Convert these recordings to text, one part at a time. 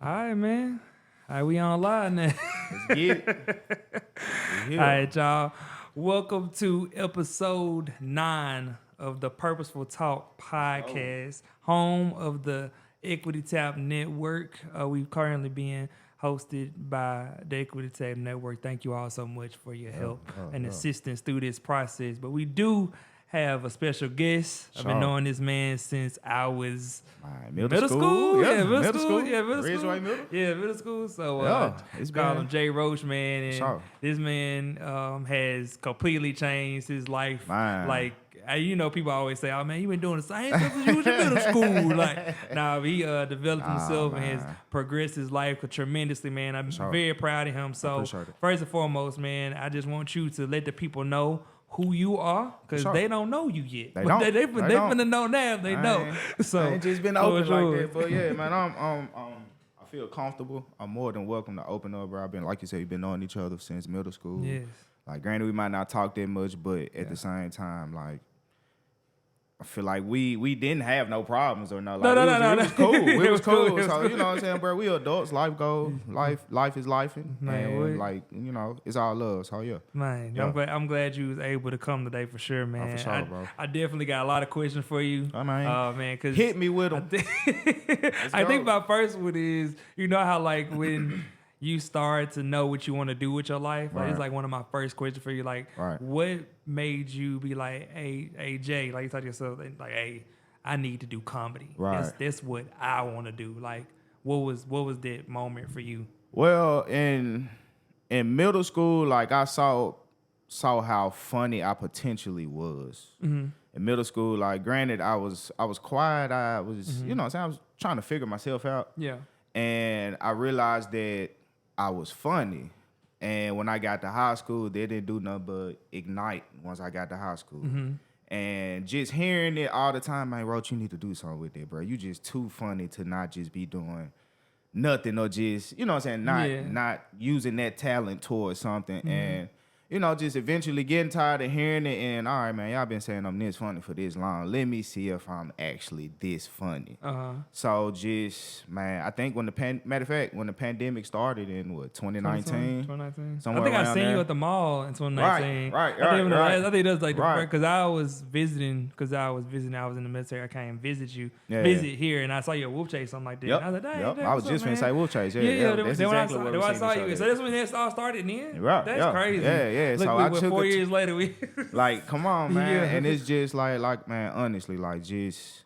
All right, man. All right, we on live now. Let's get it. All right, y'all. Welcome to episode 9 of the Purposeful Talk podcast, home of the Equity Tap Network. We currently being hosted by the Equity Tap Network. Thank you all so much for your help and assistance through this process. But we do have a special guest. I've been knowing this man since I was middle school. Middle school. Middle school. So it's call him Jeremy Roach, man. And this man has completely changed his life. Like, people always say, "Oh man, you been doing the same stuff as you was in middle school." Like, he developed himself and has progressed his life tremendously, man. I'm very proud of him. So first and foremost, man, I just want you to let the people know who you are, because they don't know you yet. They finna know now if they know. So I ain't just been open like that. But yeah, man, I feel comfortable. I'm more than welcome to open up, bro. I've been, like you said, we've been knowing each other since middle school. Yes. Like, granted, we might not talk that much, but at the same time, like, I feel like we didn't have no problems or no. Like, it was cool. It was cool. So, you know what I'm saying, bro? We adults. Life goes. Life is life. And, like, it's all love. So, yeah. Man, yeah. I'm glad you was able to come today for sure, man. For sure, bro. I definitely got a lot of questions for you. Man, cause hit me with them. I think my first one is, you know how, like, when you start to know what you want to do with your life. Like, it's like one of my first questions for you. Like, what made you be like, hey, Jay, like you talk to yourself, like, hey, I need to do comedy. Right. That's what I want to do. Like, what was that moment for you? Well, in middle school, like, I saw how funny I potentially was. Mm-hmm. In middle school, like, granted, I was quiet. I was, I was trying to figure myself out. Yeah. And I realized that I was funny. And when I got to high school, they didn't do nothing but ignite once I got to high school. Mm-hmm. And just hearing it all the time, man, Roach, you need to do something with it, bro. You just too funny to not just be doing nothing or just, not using that talent towards something. Mm-hmm. And, just eventually getting tired of hearing it and, all right, man, y'all been saying I'm this funny for this long. Let me see if I'm actually this funny. So just, man, I think when the pandemic started in, 2019? 2019. I think I seen you at the mall in 2019. Right. I think that's like because I was visiting, I was in the military. I came visit you, here, and I saw you at Wolf Chase, something like that. Yep. And I was like, dang, I was just finna say Wolf Chase. That's exactly what I saw you. So that's when that all started then? Right. That's crazy. Yeah. Look, So I took 4 years later, we like, come on, man. Yeah. And it's just like, man, honestly, like, just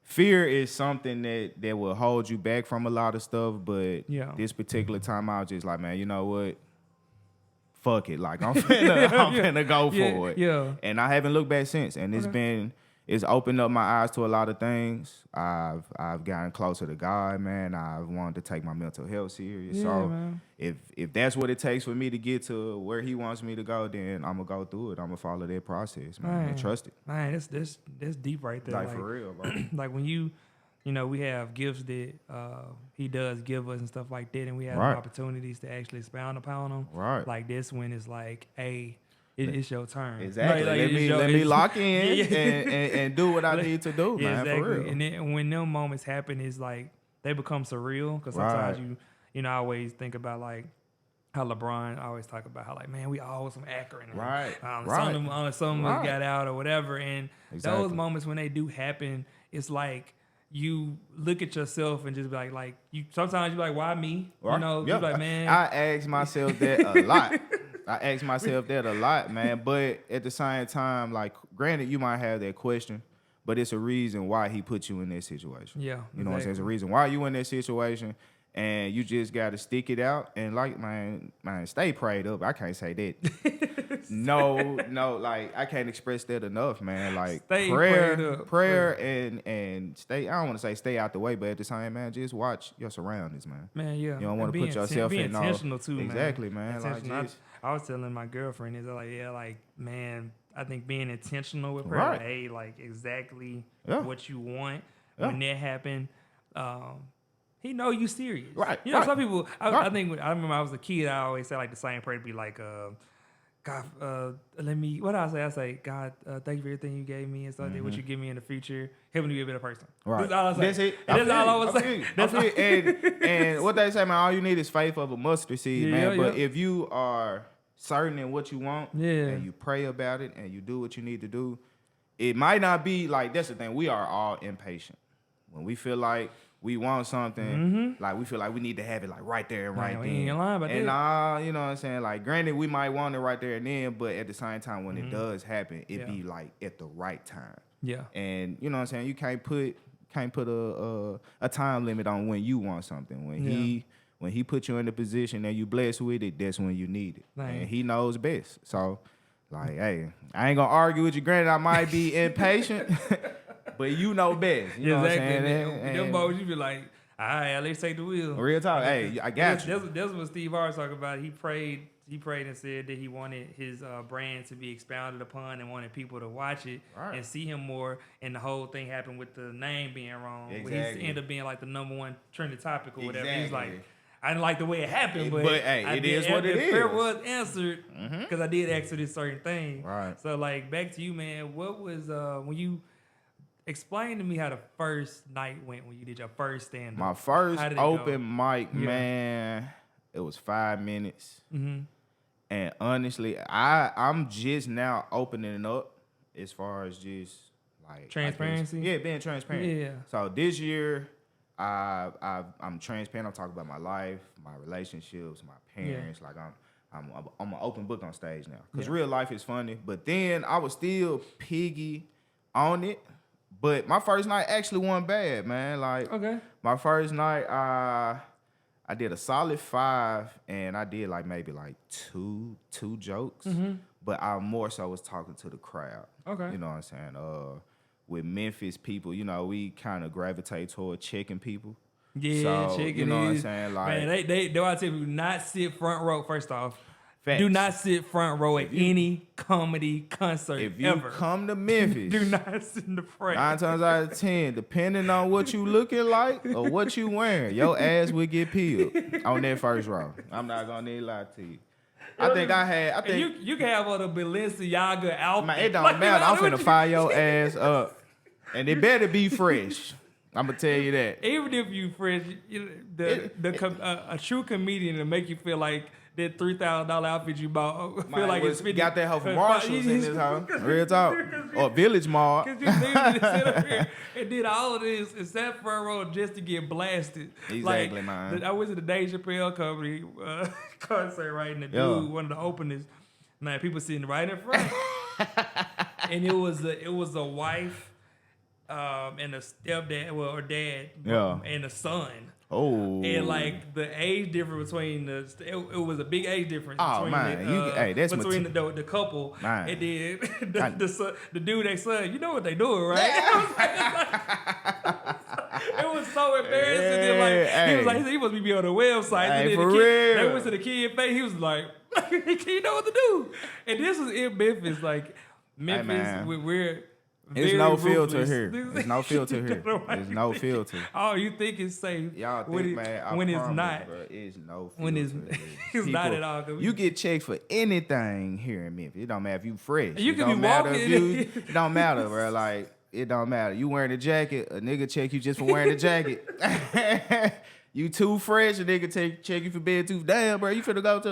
fear is something that will hold you back from a lot of stuff. But this particular time, I was just like, man, you know what? Fuck it. Like, I'm finna go for it. Yeah. And I haven't looked back since. And it's opened up my eyes to a lot of things. I've gotten closer to God, man. I've wanted to take my mental health serious. Man. If that's what it takes for me to get to where He wants me to go, then I'm gonna go through it. I'm gonna follow that process, man. And trust it. Man, that's deep right there. Like for real, bro. Like when we have gifts that He does give us and stuff like that, and we have opportunities to actually expound upon them. Right. Like this one is like, hey, it's your turn. Exactly. Let me lock in and do what I need to do, man. Exactly. For real. And then when them moments happen, it's like they become surreal, because sometimes I always think about like how LeBron always talk about how, like, man, we all was from Akron. Right. Some of us got out or whatever. And those moments when they do happen, it's like you look at yourself and just be like you sometimes you like, why me? Right. You're like, man. I ask myself that a lot. Man. But at the same time, like, granted, you might have that question, but it's a reason why He put you in that situation. Yeah. You know what I'm saying? It's a reason why you in that situation. And you just got to stick it out. And, like, man, stay prayed up. I can't say that. No, like, I can't express that enough, man. Like, stay prayer and stay, I don't want to say stay out the way, but at the same, man, just watch your surroundings, man. Man, yeah. You don't want to put yourself in no. intentional, too, man. Exactly, man. Like, I was telling my girlfriend, man, I think being intentional with her, like, hey, like, exactly what you want when that happened, He know you serious. Right. Some people, I think, I remember I was a kid, I always said, like, the same prayer to be like, God, let me. What I say? I say, God, thank you for everything you gave me and stuff. What you give me in the future, help me to be a better person. Right. That's all I say. That's it. That's all I was saying. That's it. And what they say, man, all you need is faith of a mustard seed, man. But if you are certain in what you want, and you pray about it, and you do what you need to do, it might not be like, that's the thing. We are all impatient. When we feel like we want something, like we feel like we need to have it like right there and right then. We ain't lying about that. You know what I'm saying? Like, granted, we might want it right there and then, but at the same time, when it does happen, it be like at the right time. Yeah. And you know what I'm saying? You can't put a time limit on when you want something. When he put you in the position and you blessed with it, that's when you need it. Right. And he knows best. So, like, hey, I ain't gonna argue with you. Granted, I might be impatient, but you know best. You know what I'm saying? Them boys, you be like, all right, let's take the wheel. Real talk. Hey, I got you. That's what Steve Harvey talking about. He prayed and said that he wanted his brand to be expounded upon and wanted people to watch it and see him more. And the whole thing happened with the name being wrong. Exactly. He ended up being like the #1 trending topic or whatever. He's like, I didn't like the way it happened, but hey, it is what it is. The prayer was answered because I did ask for this certain thing. Right. So, like, back to you, man. What was when you explain to me how the first night went when you did your first stand-up? My first open mic, man, it was 5 minutes. And honestly, I'm just now opening up as far as just like transparency. Being transparent. Yeah. So this year, I'm transparent. I'm talking about my life, my relationships, my parents. Like I'm an open book on stage now because real life is funny. But then I was still piggy on it. But my first night actually wasn't bad, man. Like my first night, I did a solid 5, and I did like maybe like two jokes. But I more so was talking to the crowd. Okay. You know what I'm saying? With Memphis people, you know, we kind of gravitate toward checking people. Yeah, so, checking. You know what I'm saying? Like, man, they want to tell you not sit front row. First off, facts. Do not sit front row at any comedy concert. If you come to Memphis, do not sit in the front. 9 times out of 10, depending on what you looking like or what you wearing, your ass will get peeled on that first row. I'm not gonna need to lie to you. I think you can have on a Balenciaga outfit. Man, it don't matter. I'm finna fire your ass up, and it better be fresh. I'm gonna tell you that. Even if you fresh, a true comedian to make you feel like that $3,000 outfit you bought feel like it's got that hoe from Marshalls in this house. Real talk. Or Village Mall. Because you literally sit up here and did all of this and sat front row just to get blasted. Exactly, like, man. I went to the Dave Chappelle comedy concert, right? And the dude, one of the openers, man, people sitting right in front. And it was a wife and a stepdad, or dad, and a son. Oh, and like the age difference between it was a big age difference. Oh, between between the couple. Man. And then the dude, they son, you know what they doing, right? It was so embarrassing. Then, he was like, he must be on the website. And then they went to the kid face. He was like, you know what to do. And this was in Memphis, like Memphis. We're There's no filter here. There's no filter here. There's no filter. Oh, you think it's safe? Y'all think, man? When it's not. Bro, it's no filter. When it's not at all. You get checked for anything here in Memphis. It don't matter if you fresh. You can be walking. It don't matter, bro. Like, it don't matter. You wearing a jacket, a nigga check you just for wearing a jacket. You too fresh, a nigga check you for being too damn, bro. You finna go to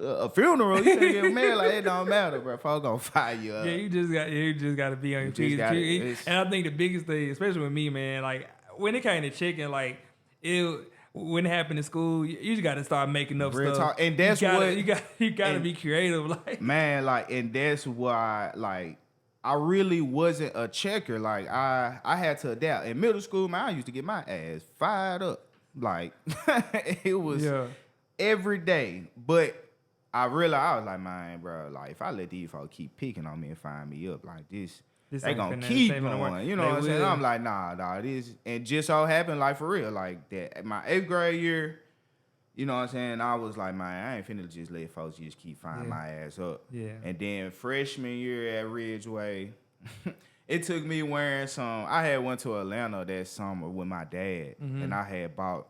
a funeral. You finna get married. Like, it don't matter, bro. Folks gonna fire you up. Yeah, you just got to be on your P's. And I think the biggest thing, especially with me, man, like when it came to chicken, like when it happened in school, you just got to start making up real stuff. Talk. And that's you got to be creative, like man, like, and that's why, like, I really wasn't a checker. Like, I had to adapt. In middle school, man, I used to get my ass fired up. Like, it was every day. But I realized, I was like, man, bro, like, if I let these folks keep picking on me and find me up like this they gonna keep going. You know what I'm saying? I'm like, nah, this. And just so happened, like, for real, like, that my 8th grade year, you know what I'm saying? I was like, man, I ain't finna just let folks just keep finding my ass up. Yeah. And then freshman year at Ridgeway, it took me wearing I had went to Atlanta that summer with my dad, and I had bought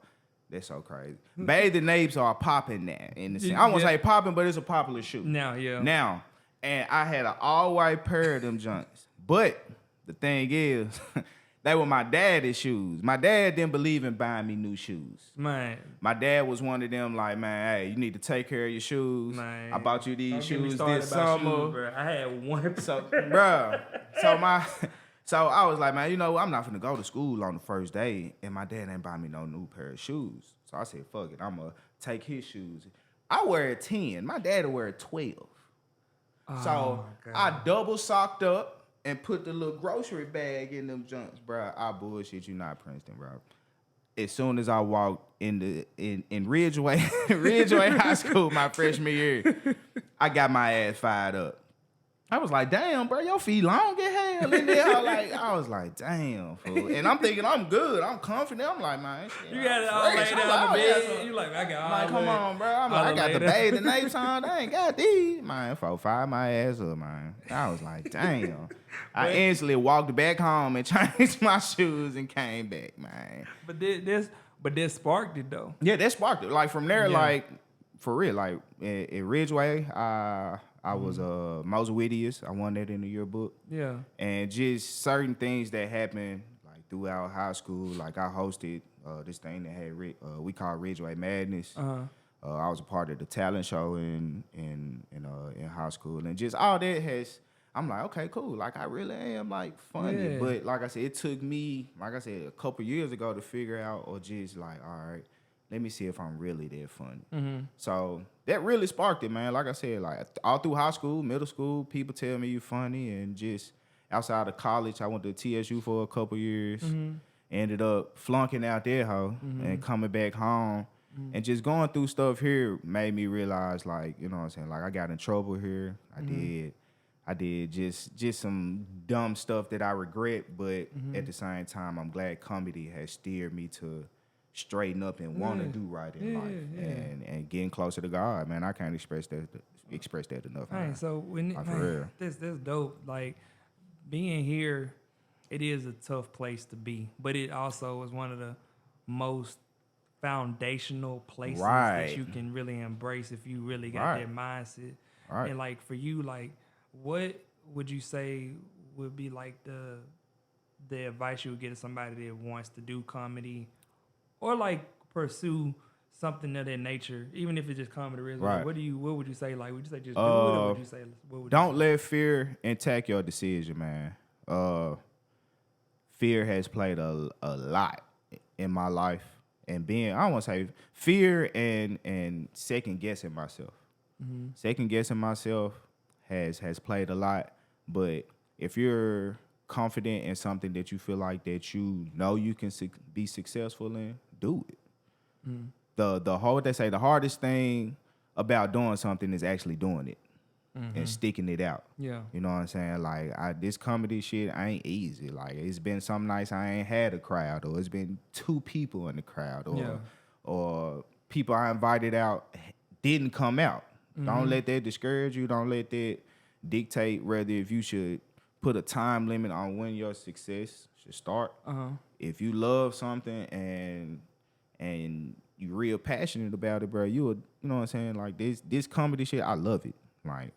That's so crazy. Bathing apes are popping now. In the sense. I won't say popping, but it's a popular shoe. Now, and I had an all-white pair of them joints. But the thing is, they were my daddy's shoes. My dad didn't believe in buying me new shoes. Man. My dad was one of them like, man, hey, you need to take care of your shoes. Man. I bought you these shoes this summer. Shoes, bro. I had one. So, bro, so I was like, man, you know, I'm not finna go to school on the first day, and my dad ain't buy me no new pair of shoes. So I said, fuck it, I'm gonna take his shoes. I wear a 10. My dad will wear a 12. So I double socked up and put the little grocery bag in them junks, bro. I bullshit you not, Princeton, bro. As soon as I walked in Ridgeway High School my freshman year, I got my ass fired up. I was like, damn, bro, your feet long as hell in there. I was like, damn, fool. And I'm thinking I'm good. I'm confident. I'm like, man, shit, you got it all laid out on the bed. You like, I got all like, come on, bro. I'm like, I got the bathing apes on. I ain't got these. Man, fire my ass up, man. I was like, damn. I instantly walked back home and changed my shoes and came back, man. But this sparked it, though. Yeah, that sparked it. Like, from there, like, for real, like, in Ridgeway, I was most wittiest. I won that in the yearbook. Yeah. And just certain things that happened like throughout high school. Like I hosted this thing that had we called Ridgeway Madness. I was a part of the talent show in high school, and just all that has. I'm like, okay, cool. Like I really am like funny, but like I said, it took me, like I said, a couple years ago to figure out, or just like, all right. Let me see if I'm really that funny. Mm-hmm. So that really sparked it, man. Like I said, like all through high school, middle school, people tell me you funny, and just outside of college, I went to TSU for a couple years. Mm-hmm. Ended up flunking out there, and coming back home, and just going through stuff here made me realize, like, you know what I'm saying, like I got in trouble here. I did just some dumb stuff that I regret, but at the same time, I'm glad comedy has steered me to straighten up and want to do right in life and getting closer to God, man. I can't express that enough. Man. So when that's dope. Like being here, it is a tough place to be, but it also is one of the most foundational places that you can really embrace if you really got that mindset. Right. And like for you, like what would you say would be like the advice you would give to somebody that wants to do comedy? Or like pursue something of that nature, even if it's just comedy. Right. What would you say? Like, would you say just do it, or would you say don't let fear attack your decision, man? Fear has played a lot in my life, and I don't want to say fear and second guessing myself. Mm-hmm. Second guessing myself has played a lot, but if you're confident in something that you feel like that you know you can be successful in, do it. Mm. The hardest thing about doing something is actually doing it and sticking it out. Yeah, you know what I'm saying? Like this comedy shit ain't easy. Like it's been some nights I ain't had a crowd, or it's been 2 people in the crowd, or people I invited out didn't come out. Don't let that discourage you. Don't let that dictate whether if you should put a time limit on when your success should start. If you love something and you real passionate about it, bro, you know what I'm saying? Like this comedy shit, I love it. Like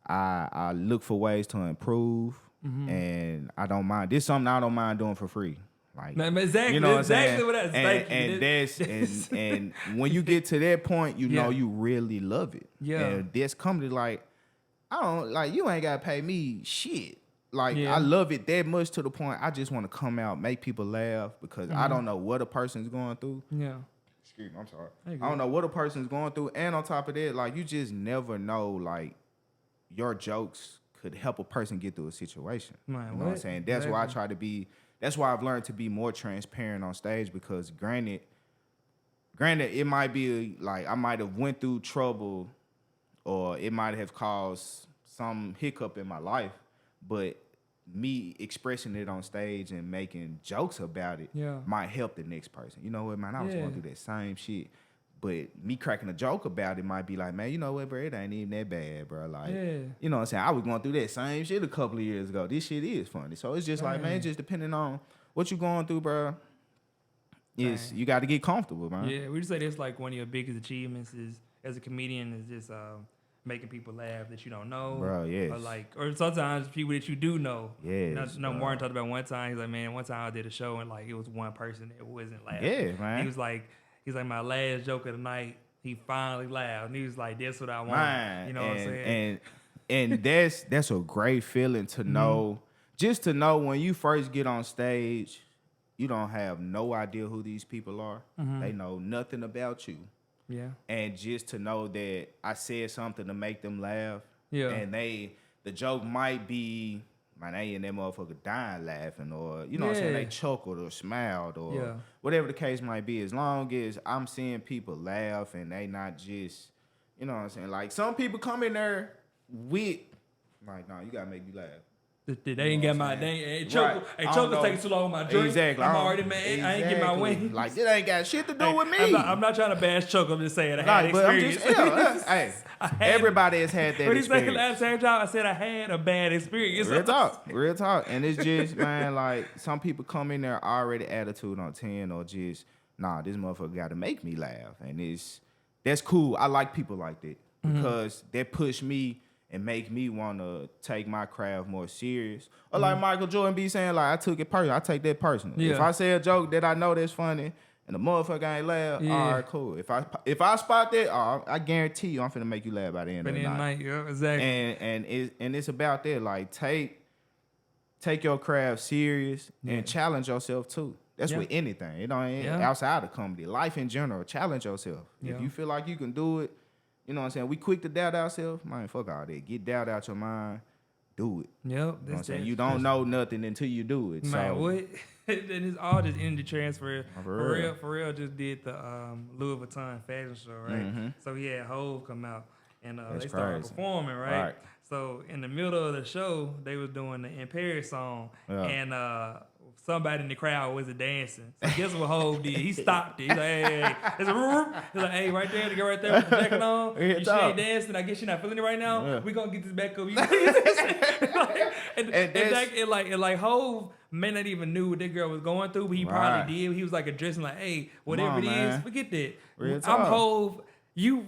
I look for ways to improve, and I don't mind. This is something I don't mind doing for free. Like exactly, you know what exactly I'm saying? And when you get to that point, you know you really love it. Yeah. And this comedy, like you ain't gotta pay me shit. Like, I love it that much to the point I just want to come out, make people laugh, because I don't know what a person's going through. Yeah. Excuse me, I'm sorry. I don't know what a person's going through. And on top of that, like, you just never know, like, your jokes could help a person get through a situation. Man, you know what I'm saying? That's why I try to be, that's why I've learned to be more transparent on stage, because granted, it might be, like, I might have went through trouble, or it might have caused some hiccup in my life, but me expressing it on stage and making jokes about it might help the next person. You know what, man? I was going through that same shit, but me cracking a joke about it might be like, man, you know what, bro? It ain't even that bad, bro. Like, you know what I'm saying? I was going through that same shit a couple of years ago. This shit is funny. So it's just like, man, just depending on what you going through, bro, It's you got to get comfortable, man. Yeah, we just say that's like one of your biggest achievements is as a comedian is just making people laugh that you don't know, Bro, yes. or sometimes people that you do know. Yes, No, Martin talked about one time. He's like, man, one time I did a show and like it was one person that wasn't laughing. Yeah, man. He's like my last joke of the night. He finally laughed, and he was like, "That's what I want." Man, You know what I'm saying? And that's a great feeling to know. Just to know when you first get on stage, you don't have no idea who these people are. They know nothing about you. Yeah. And just to know that I said something to make them laugh. Yeah. And the joke might be, man, they in that motherfucker dying laughing, or you know what I'm saying, they chuckled or smiled or whatever the case might be. As long as I'm seeing people laugh and they not just, you know what I'm saying, like some people come in there with like, no, you gotta make me laugh. They ain't got my chuckle. Hey, chuckle's taking too long with my drink. Exactly. I'm already mad. Exactly. I ain't get my wings. Like, this ain't got shit to do with me. I'm not trying to bash Chuckle. I'm just saying I had experience. Hey, everybody has had that experience. What did he say last time, job? I said I had a bad experience. Real talk. And it's just, man, like, some people come in there already attitude on 10 or just, nah, this motherfucker got to make me laugh. And that's cool. I like people like that because that push me and make me want to take my craft more serious. Or like Michael Jordan be saying, like, I took it personal. I take that personal. Yeah. If I say a joke that I know that's funny and the motherfucker ain't laugh, all right, cool. If I spot that, I guarantee you I'm finna make you laugh by the end of the night. Yeah, exactly. And it's about that. Like, take your craft serious and challenge yourself too. That's with anything. You know, outside of comedy. Life in general, challenge yourself. Yeah. If you feel like you can do it, you know what I'm saying? We quick to doubt ourselves. Man, fuck all that. Get doubt out your mind. Do it. Yep. You know what I'm saying? You don't know nothing until you do it. Man, so. what? And it's all just energy transfer. For real, just did the Louis Vuitton fashion show, right? Mm-hmm. So he had Hove come out and they started performing, right? So in the middle of the show, they was doing the In Paris song, and somebody in the crowd wasn't dancing. So guess what Hove did? He stopped it. He's like, hey. He's like, hey, right there, the girl right there with the jacket on. She ain't dancing. I guess you're not feeling it right now. Yeah. We gonna get this back up. And Hove may not even knew what that girl was going through, but he probably did. He was like addressing like, hey, whatever is, forget that. I'm Hove. You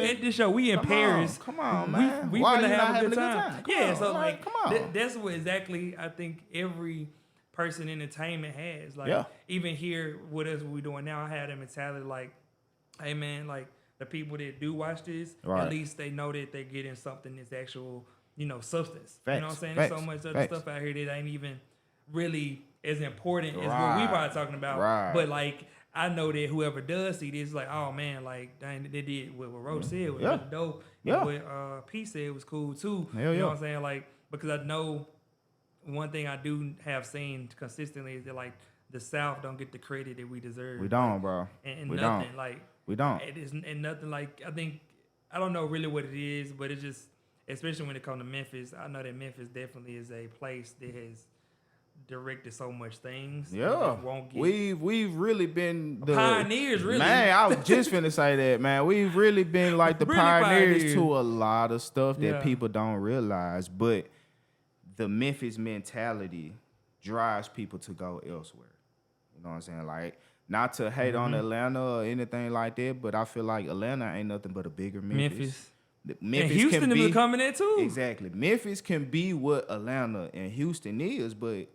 at this show. We in Paris. Come on, man. We finna have a good time. Yeah, so like, come on. That's what exactly I think every person in entertainment has. Like even here with us, what we doing now, I had a mentality like, hey man, like the people that do watch this, at least they know that they're getting something that's actual, substance. Facts. You know what I'm saying? There's so much other stuff out here that ain't even really as important as what we probably talking about. But like, I know that whoever does see this is like, oh man, like dang, they did what Roach said was really dope. Yeah. What P said was cool too. You know what I'm saying? Like, because I know one thing I do have seen consistently is that like the South don't get the credit that we deserve. We don't, bro. And nothing like we don't. It is and nothing like I don't know really what it is, but it's just especially when it comes to Memphis. I know that Memphis definitely is a place that has directed so much things. Yeah, we've really been the pioneers. Really, man. I was just finna say that, man. We've really been like the pioneers to a lot of stuff that people don't realize. But the Memphis mentality drives people to go elsewhere. You know what I'm saying? Like, not to hate on Atlanta or anything like that, but I feel like Atlanta ain't nothing but a bigger Memphis. Memphis and Houston can be coming in too. Exactly. Memphis can be what Atlanta and Houston is, but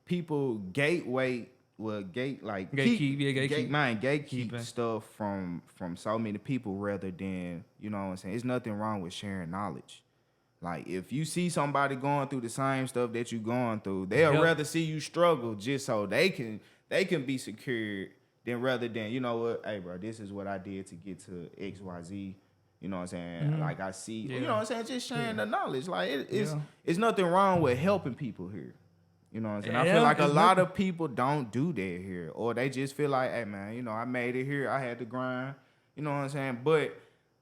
people gatekeep stuff from so many people rather than, you know what I'm saying? It's nothing wrong with sharing knowledge. Like, if you see somebody going through the same stuff that you going through, they'll rather see you struggle just so they can be secured than rather than, you know what, hey bro, this is what I did to get to XYZ. You know what I'm saying? Mm-hmm. Like, I see, you know what I'm saying? Just sharing the knowledge. Like, it's nothing wrong with helping people here. You know what I'm saying? I feel like a lot of people don't do that here. Or they just feel like, hey, man, I made it here. I had to grind. You know what I'm saying? But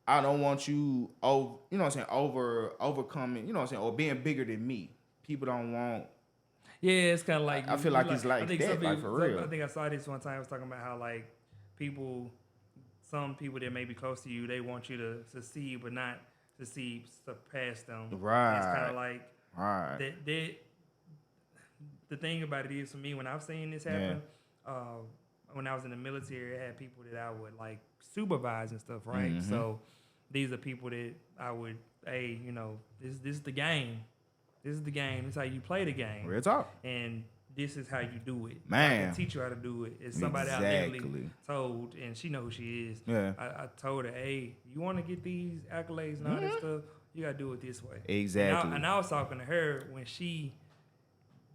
I don't want you, overcoming, you know what I'm saying? Or being bigger than me. People don't want. Yeah, it's kind of like. I feel like it's like that, like for real. I think I saw this one time. I was talking about how, like, some people that may be close to you, they want you to succeed, but not succeed, surpass them. Right. It's kind of like. Right. The thing about it is, for me, when I've seen this happen, when I was in the military, I had people that I would like supervise and stuff, right? Mm-hmm. So these are people that I would, hey, you know, this is the game. This is the game. This is how you play the game. Real talk. And this is how you do it. I Man. can teach you how to do it. It's somebody I Exactly. literally told, and she knows who she is. Yeah. I told her, hey, you want to get these accolades and all this stuff, you got to do it this way. Exactly. And I was talking to her when she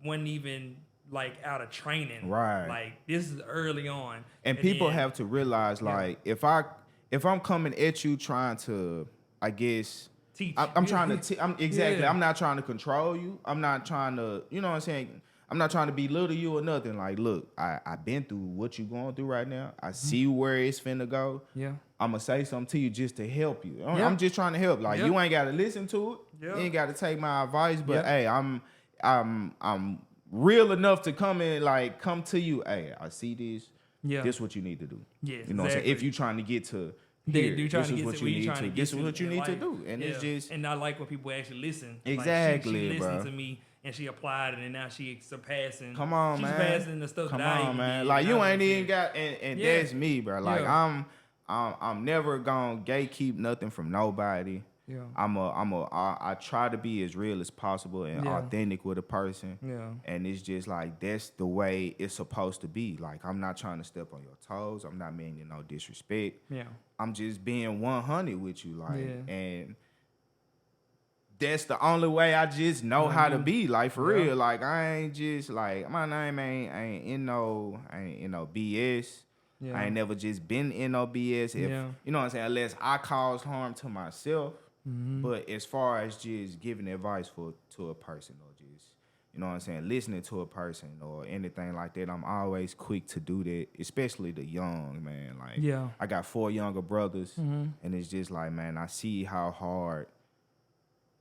wasn't even like out of training. Right. Like this is early on. And people then- have to realize, like, if I'm coming at you trying to, I guess, teach. I'm trying to. Exactly. Yeah. I'm not trying to control you. I'm not trying to. You know what I'm saying? I'm not trying to belittle you or nothing. Like, look, I've been through what you going through right now. I see where it's finna go. Yeah. I'm gonna say something to you just to help you. Yeah. I'm just trying to help. Like, Yeah. you ain't gotta listen to it. Yeah. You ain't gotta take my advice. But Yeah. hey, I'm real enough to come to you. Hey, I see this. Yeah. This what you need to do. Yes, You know what I'm saying? exactly. If you trying to get to They here, do trying this to is get what to you where you need trying to. to get This is to what you in need to life. do. And it's Yeah. just and I like when people actually listen. Exactly, like she listened bro. to me and she applied it, and now she surpassing. come on, she's man. surpassing the stuff Come that I on, even man. did Like when you I ain't was a even kid. got and Yeah. that's me, bro. Like Yeah. I'm never gonna gatekeep nothing from nobody. Yeah. I try to be as real as possible and Yeah. authentic with a person. Yeah. And it's just like that's the way it's supposed to be. Like I'm not trying to step on your toes. I'm not meaning no disrespect. Yeah. I'm just being 100 with you, like, Yeah. and that's the only way I just know how to be, like for Yeah. real. Like I ain't just like my name ain't in no BS. Yeah. I ain't never just been in no BS. If Yeah. you know what I'm saying, unless I cause harm to myself. Mm-hmm. But as far as just giving advice to a person or just, you know what I'm saying, listening to a person or anything like that, I'm always quick to do that, especially the young, man. Like, Yeah. I got 4 younger brothers, Mm-hmm. and it's just like, man, I see how hard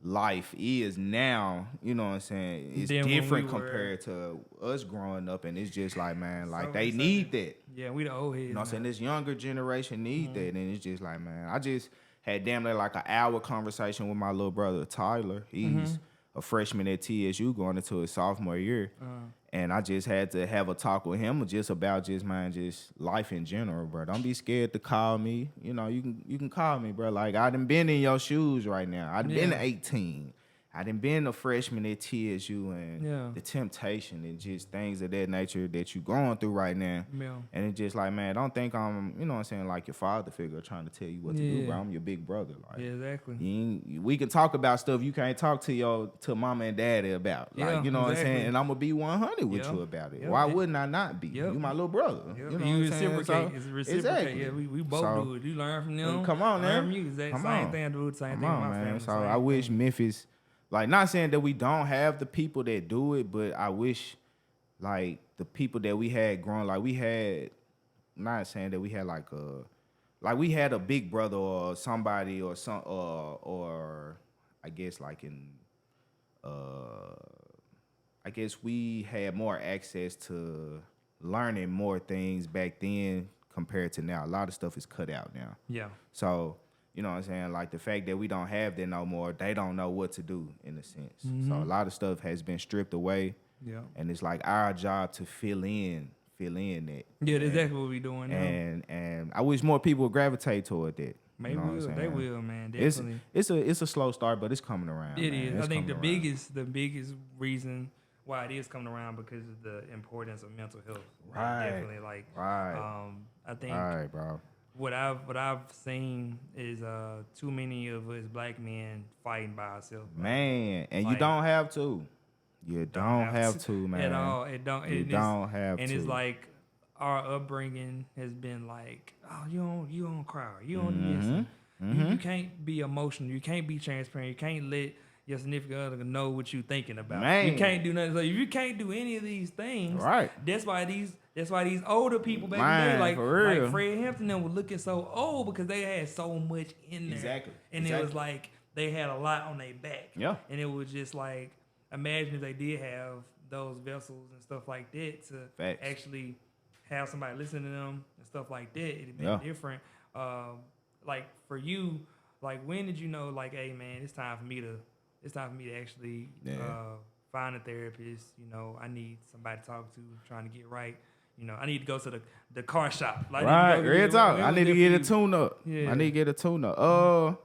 life is now, you know what I'm saying? It's Than when different we were- compared to us growing up, and it's just like, man, like, So they it's need that. Yeah, we the old heads. You know what I'm saying? now. This younger generation need Mm-hmm. that. And it's just like, man, I just had damn near like an hour conversation with my little brother, Tyler. He's Mm-hmm. a freshman at TSU going into his sophomore year. And I just had to have a talk with him just about just life in general, bro. Don't be scared to call me. You know, you can call me, bro. Like, I done been in your shoes right now. I done been Yeah. 18. I done been a freshman at TSU and Yeah. the temptation and just things of that nature that you going through right now. Yeah. And it's just like, man, don't think I'm, you know what I'm saying, like your father figure trying to tell you what to do, bro. Yeah. I'm your big brother. Like, Yeah, exactly. we can talk about stuff you can't talk to mama and daddy about. Like, Yeah, you know what I'm exactly. saying? And I'm going to be 100 with Yeah. you about it. Yeah. Why wouldn't I not be? Yeah. You my little brother. Yep. You know You what I'm saying? reciprocate. So, It's reciprocate. exactly. Yeah, we both So, do it. You learn from them. come on, I learn man. from you. Exactly. Come Same on. thing I do. Same Come thing with on, my man. family. So same I wish thing. Memphis, like, not saying that we don't have the people that do it, but I wish, like, the people that we had growing, like, we had, not saying that we had we had a big brother or somebody or some or I guess like I guess we had more access to learning more things back then compared to now. A lot of stuff is cut out now. Yeah. So, you know what I'm saying? Like the fact that we don't have that no more, they don't know what to do in a sense. So a lot of stuff has been stripped away. Yeah. And it's like our job to fill in that. Yeah, that's exactly what we doing now. And I wish more people would gravitate toward that. Maybe you know what I'm they saying? will, man. It's Definitely. it's a slow start, but it's coming around. It man. is. It's I think the coming around. biggest reason why it is coming around because of the importance of mental health. Like, Right. definitely. Like, Right. I think All right, bro. what I've seen is too many of us black men fighting by ourselves. Man, and you Like- don't have to. You don't have to, man. At all. It don't. You don't have and to. it's like our upbringing has been like, oh, you don't cry, you don't do this. You can't be emotional. You can't be transparent. You can't let your significant other know what you thinking about. Man. You can't do nothing. So if you can't do any of these things, Right. That's why these older people back in Man, the day, like for real. like Fred Hampton, them were looking so old because they had so much in there. Exactly. And it was like they had a lot on their back. Yeah. And it was just like, imagine if they did have those vessels and stuff like that to Facts. actually have somebody listen to them and stuff like that. It'd be Yeah. different. Like for you, like when did you know, like, hey man, it's time for me to actually Yeah. find a therapist. You know, I need somebody to talk to, trying to get right. I need to go to the car shop. Like, Right, real talk. I need to get a tune-up. Yeah. I need to get a tune-up.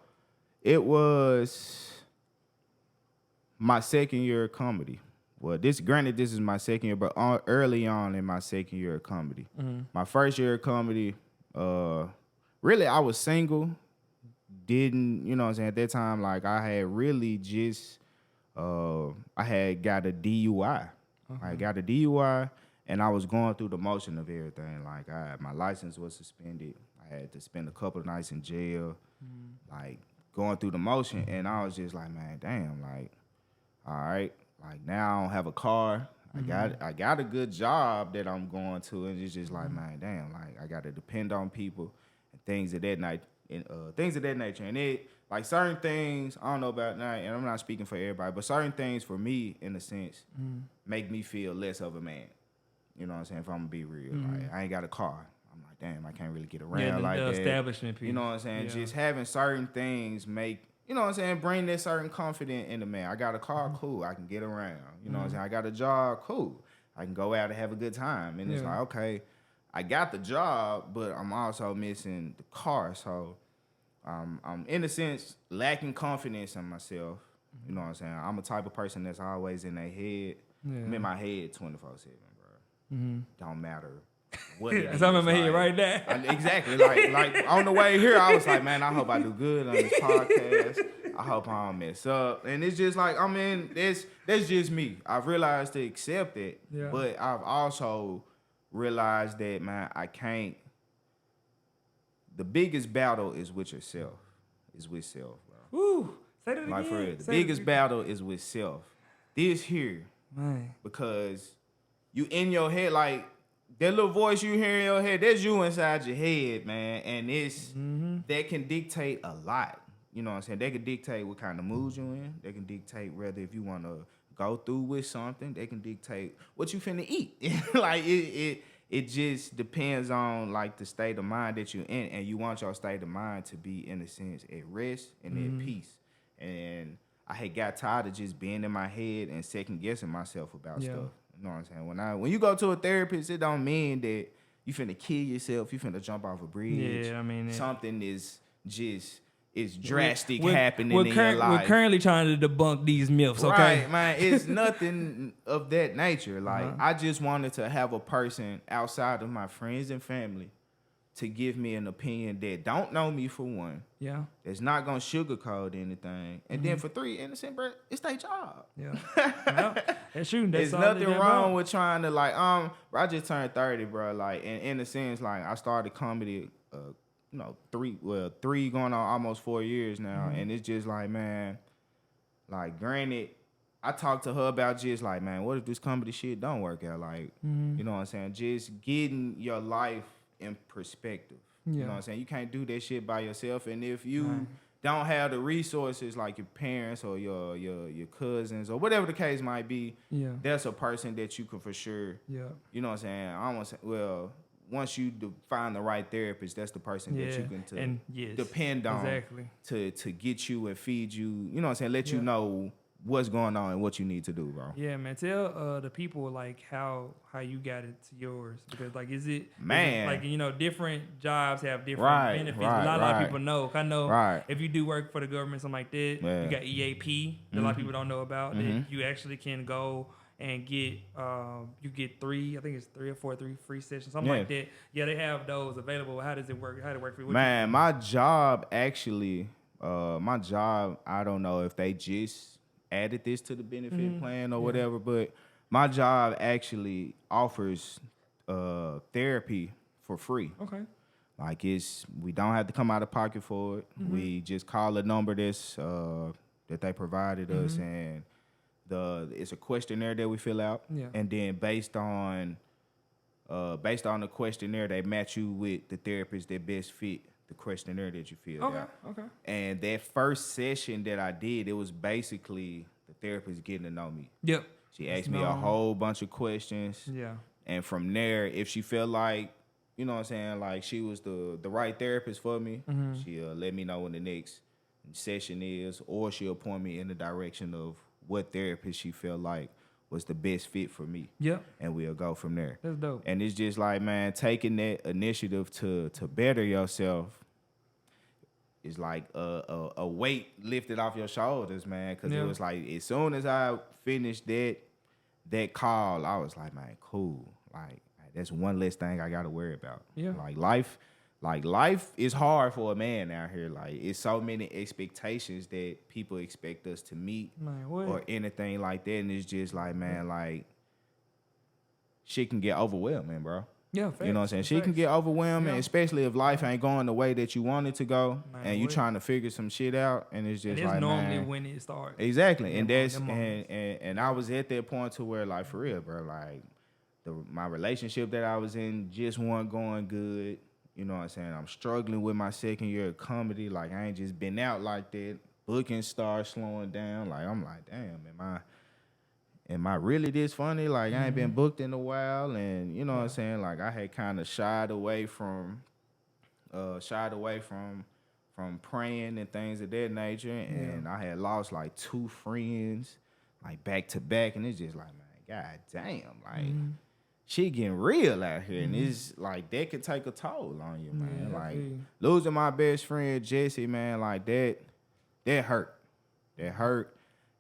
It was my second year of comedy. Well, this is my second year, but early on in my second year of comedy. My first year of comedy, really, I was single. Didn't, you know what I'm saying? At that time, like, I had really just, I had got a DUI. I got a DUI, and I was going through the motion of everything. Like, my license was suspended. I had to spend a couple of nights in jail, like, going through the motion. And I was just like, man, damn, like, all right. Like, now I don't have a car. I got a good job that I'm going to, and it's just like, man, damn, like, I got to depend on people and things of that night. And things of that nature. And it, like, certain things, I don't know about now, and I'm not speaking for everybody, but certain things for me, in a sense, make me feel less of a man. You know what I'm saying? If I'm gonna be real. Like, I ain't got a car. I'm like, damn, I can't really get around like that. Establishment piece. You know what I'm saying? Yeah. Just having certain things make, you know what I'm saying, bring that certain confidence in the man. I got a car, cool, I can get around. You know what I'm saying? I got a job, cool. I can go out and have a good time. And it's like, okay, I got the job, but I'm also missing the car. So I'm in a sense lacking confidence in myself. You know what I'm saying? I'm a type of person that's always in their head. Yeah. I'm in my head 24/7, bro. Don't matter what it is. I'm in my head right now. Exactly. Like on the way here, I was like, man, I hope I do good on this podcast. I hope I don't mess up. And it's just like, I mean, that's just me. I've realized to accept it, but I've also realized that, man, I can't. The biggest battle is with yourself. Is with self, bro. Ooh, say that again. Like, for real. The biggest battle is with self. This here. Man. Because you in your head, like, that little voice you hear in your head, that's you inside your head, man. And it's that can dictate a lot. You know what I'm saying? They can dictate what kind of mood you in. They can dictate whether if you want to go through with something. They can dictate what you finna eat. Like, it just depends on, like, the state of mind that you're in, and you want your state of mind to be, in a sense, at rest and at peace. And I had got tired of just being in my head and second guessing myself about stuff. You know what I'm saying? When you go to a therapist, it don't mean that you finna kill yourself, you finna jump off a bridge. Yeah, I mean, something is just drastic happening in your life. We're currently trying to debunk these myths, okay? Right, man. It's nothing of that nature. Like, I just wanted to have a person outside of my friends and family to give me an opinion that don't know me, for one. Yeah. That's not gonna sugarcoat anything. And then for three, innocent, bro, it's their job. Yeah. Well, that's true. There's nothing wrong with trying to, like, bro, I just turned 30, bro. Like, in a sense, like, I started comedy, three going on almost 4 years now. And it's just like, man, like, granted, I talked to her about just like, man, what if this comedy shit don't work out? Like, you know what I'm saying? Just getting your life in perspective. You know what I'm saying? You can't do that shit by yourself. And if you don't have the resources, like your parents or your cousins or whatever the case might be, there's a person that you can for sure, you know what I'm saying? I don't want to say, well, once you find the right therapist, that's the person that you can depend on to get you and feed you, you know what I'm saying? Let you know what's going on and what you need to do, bro. Yeah, man. Tell the people, like, how you got it to yours. Because, like, is it like, you know, different jobs have different benefits. A lot of people know. I know if you do work for the government, something like that, you got EAP that a lot of people don't know about. That you actually can go and get you get three or four free sessions, something like that. Yeah, they have those available. How does it work? How does it work for you? Man, my job actually, I don't know if they just added this to the benefit plan or whatever, but my job actually offers therapy for free. Okay. Like, we don't have to come out of pocket for it. We just call a number that they provided us, and it's a questionnaire that we fill out, and then based on the questionnaire, they match you with the therapist that best fit the questionnaire that you filled out. Okay. And that first session that I did, it was basically the therapist getting to know me. Yep. She asked me a whole bunch of questions. Yeah. And from there, if she felt like, you know what I'm saying, like she was the right therapist for me, she'll let me know when the next session is, or she'll point me in the direction of what therapist she felt like was the best fit for me. Yep. And we'll go from there. That's dope. And it's just like, man, taking that initiative to better yourself is like a weight lifted off your shoulders, man. Because it was like, as soon as I finished that call, I was like, man, cool. Like, that's one less thing I got to worry about. Yeah. Like life is hard for a man out here. Like, it's so many expectations that people expect us to meet, man, what? Or anything like that. And it's just like, man, like, shit can get overwhelming, bro. Yeah, facts. You know what I'm saying? Shit can get overwhelming, especially if life ain't going the way that you want it to go, man, and you trying to figure some shit out, and it's just and it's like, normally man, when it starts. Exactly, and that's and I was at that point to where, like, for real, bro, like, my relationship that I was in just wasn't going good. You know what I'm saying? I'm struggling with my second year of comedy. Like, I ain't just been out like that. Booking started slowing down. Like, I'm like, damn, am I really this funny? Like, I ain't been booked in a while. And you know what I'm saying? Like, I had kind of shied away from praying and things of that nature. And I had lost like 2 friends, like, back to back. And it's just like, man, god damn, like, shit getting real out here, and it's like that could take a toll on you, man. Yeah, like, losing my best friend Jesse, man, like, that hurt. That hurt.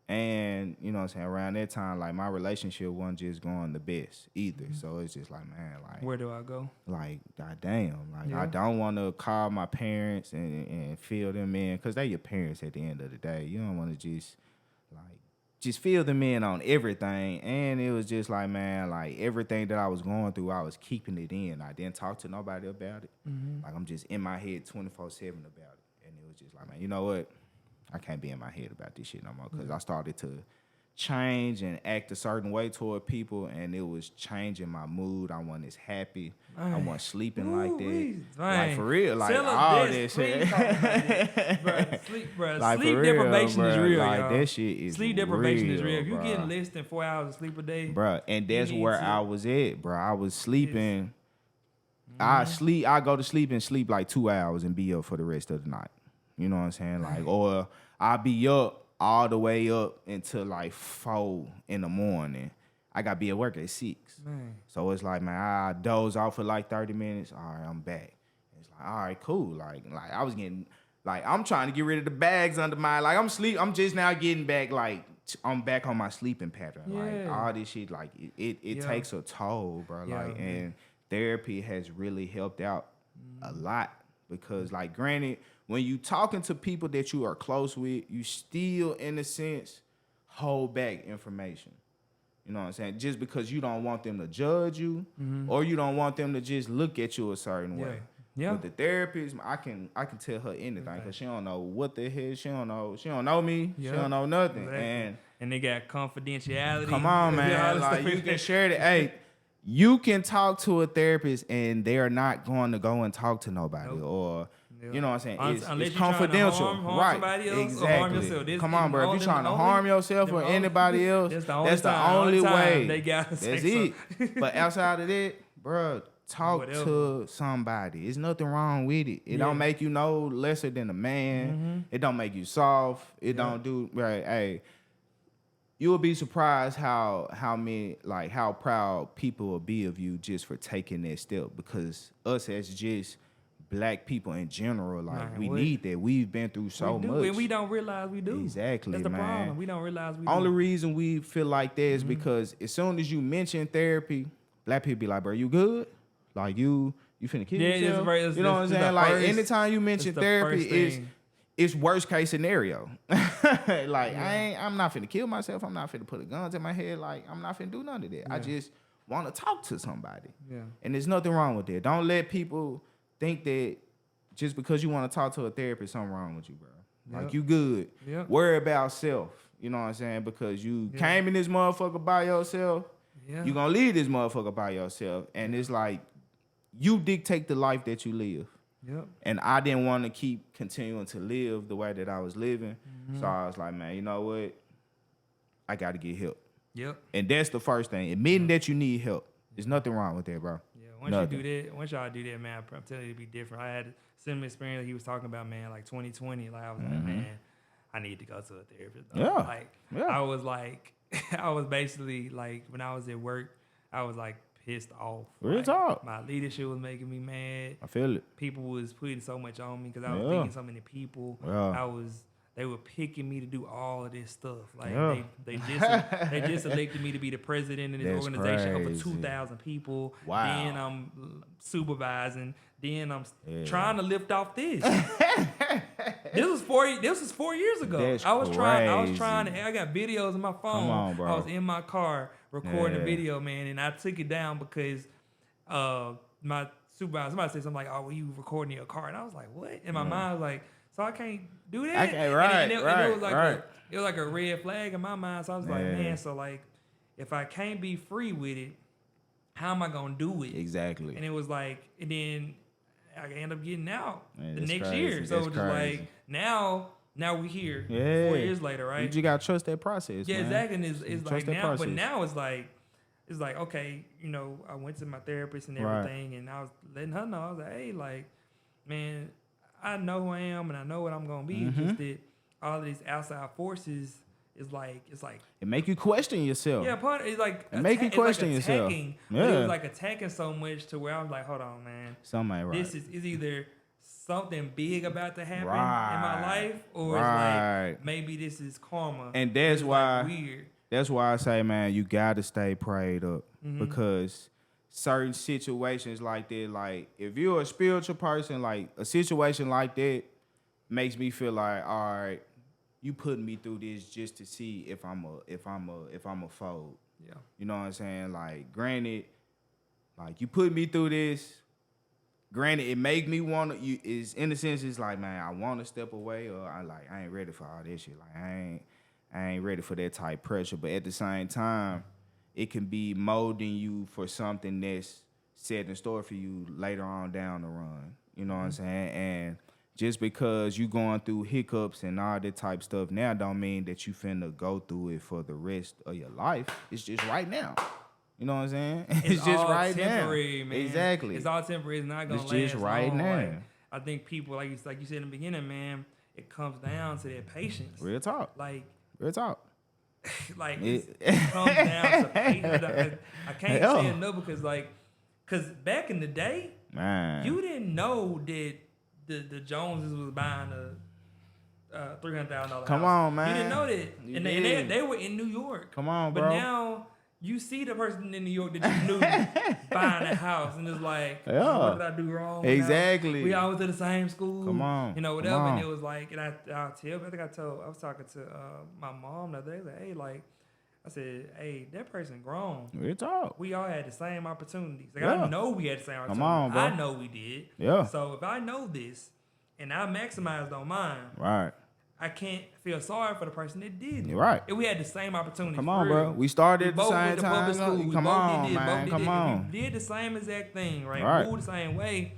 And you know what I'm saying, around that time, like, my relationship wasn't just going the best either. So it's just like, man, like, where do I go? Like, goddamn, like, I don't want to call my parents and fill them in, because they your parents at the end of the day. You don't want to just fill them in on everything. And it was just like, man, like, everything that I was going through, I was keeping it in. I didn't talk to nobody about it. Like, I'm just in my head 24/7 about it. And it was just like, man, you know what? I can't be in my head about this shit no more, because I started to change and act a certain way toward people, and it was changing my mood. I wasn't as happy. I wasn't sleeping like that. Like, for real, like, all this shit. Like, sleep deprivation is real, like, y'all. That shit is sleep deprivation is real. If you bro. getting less than 4 hours of sleep a day, bro, and that's where I was at, bro. I was sleeping. I go to sleep and sleep like 2 hours and be up for the rest of the night. You know what I'm saying? Like, or I be up all the way up until like 4 in the morning. I got to be at work at 6. Man. So it's like, man, I doze off for like 30 minutes. All right, I'm back. It's like, all right, cool. Like I was getting, like, I'm trying to get rid of the bags under my, like, I'm just now getting back, like, I'm back on my sleeping pattern. Yeah. Like, all this shit, like, it takes a toll, bro. Yeah, like, and therapy has really helped out a lot, because, like, granted, when you talking to people that you are close with, you still, in a sense, hold back information. You know what I'm saying? Just because you don't want them to judge you, or you don't want them to just look at you a certain way. Yeah. With the therapist, I can tell her anything, because she don't know what the hell. She don't know me. She don't know nothing. Exactly. And they got confidentiality. Come on, man. Like, you can share it. Hey, you can talk to a therapist and they're not going to go and talk to nobody. Or, you know what I'm saying? It's confidential. Harm right. somebody else, exactly. or harm yourself. Come on, bro. If you're trying to harm yourself or anybody else, that's the only way. They got that's it. But outside of that, bro, talk to somebody. There's nothing wrong with it. It don't make you no lesser than a man. It don't make you soft. It don't do, right. Hey, you will be surprised how proud people will be of you just for taking that step, because us as just Black people in general, like, we need that. We've been through so much. And we don't realize we do. Exactly, That's the man. problem. We don't realize we do. Only reason we feel like that is because as soon as you mention therapy, Black people be like, bro, you good? Like, you finna kill yourself? You know what I'm saying? Like, anytime you mention therapy, it's worst case scenario. Like, I'm not finna kill myself. I'm not finna put a gun to my head. Like, I'm not finna do none of that. I just want to talk to somebody. Yeah. And there's nothing wrong with that. Don't let people think that just because you want to talk to a therapist, something wrong with you, bro. Like, you good. Worry about self. You know what I'm saying? Because you came in this motherfucker by yourself. You gonna leave this motherfucker by yourself. And it's like, you dictate the life that you live. And I didn't want to keep continuing to live the way that I was living. So I was like, man, you know what? I got to get help. And that's the first thing. Admitting that you need help. There's nothing wrong with that, bro. Once y'all do that, man, I'm telling you, it'll be different. I had a similar experience that he was talking about, man, like 2020. Like, I was like, man, I need to go to a therapist. Yeah. Like, Yeah. I was like, I was basically like, when I was at work, I was like pissed off. Real Like, talk. my leadership was making me mad. I feel it. People was putting so much on me because I was Yeah. leading so many people. Yeah. They were picking me to do all of this stuff. Like Yeah. they just elected me to be the president of this That's organization crazy. over 2,000 people. Wow. Then I'm supervising. Then I'm Yeah. trying to lift off this. This was 4 years ago. That's I was trying crazy. I got videos on my phone. on, bro. I was in my car recording Yeah. a video, man, and I took it down because my supervisor, somebody said something like, "Oh, well, you recording in your car?" And I was like, "What?" In my mind, I was like, "So I can't do that?" I can't- And right, it right, was like right. it was like a red flag in my mind. So I was like, Yeah. man, so like, if I can't be free with it, how am I gonna do it? Exactly. And it was like, and then I end up getting out Man, the that's next crazy. year. So That's it was just crazy. like now we here. Yeah. 4 years later, right? You just gotta trust that process. Yeah, man. exactly. And it's Trust like that now, but process. now it's like, okay, you know, I went to my therapist and Right. everything, and I was letting her know. I was like, hey, like, man, I know who I am and I know what I'm gonna be. It's Mm-hmm. just that all of these outside forces is like, it's like, It make you question yourself. yeah, part it's like It make you it's like question yourself. attacking, But it Yeah. was like attacking so much to where I was like, hold on, man, Something ain't right. this is either something big about to happen in Right. my life, or Right. it's like maybe this is karma. And that's It's, why like, weird. That's why I say, man, you gotta stay prayed up Mm-hmm. because certain situations like that, like if you're a spiritual person, like a situation like that makes me feel like, all right, you putting me through this just to see if I'm a fold. Yeah. You know what I'm saying? Like, granted, like you put me through this. Granted, it make me want to. Is in a sense, it's like, man, I want to step away, or I ain't ready for all this shit. Like, I ain't ready for that type pressure. But at the same time, it can be molding you for something that's set in store for you later on down the run. You know what I'm saying? And just because you going through hiccups and all that type stuff now don't mean that you finna go through it for the rest of your life. It's just right now. You know what I'm saying? It's just all right temporary, now. man. Exactly. It's all temporary. It's not gonna It's last just right long. now. Like, I think people, like you said in the beginning, man, it comes down to their patience. Real talk. Like, Real talk. it comes down to patience. I can't Yeah. say enough because back in the day, Man. you didn't know that the Joneses was buying a $300,000 house. Come on, man. You didn't know that, You and did. they were in New York. Come on, But bro. now you see the person in New York that you knew buying a house, and it's like, Yeah. what did I do wrong? Exactly. We all went to the same school. Come on. You know, Come whatever. on. And it was like, and I was talking to my mom the other day. Like, hey, like, I said, hey, that person grown. Real talk. We all had the same opportunities. Like, Yeah. I know we had the same opportunities. on, bro. I know we did. Yeah. So if I know this and I maximized on mine, Right. I can't feel sorry for the person that did. You're right. If we had the same opportunity. Come for on, real. bro. We started at the both same went to time. public school. We Come both on, did this, man. both Come did this. on. If we did the same exact thing, right? Right. Moved the same way.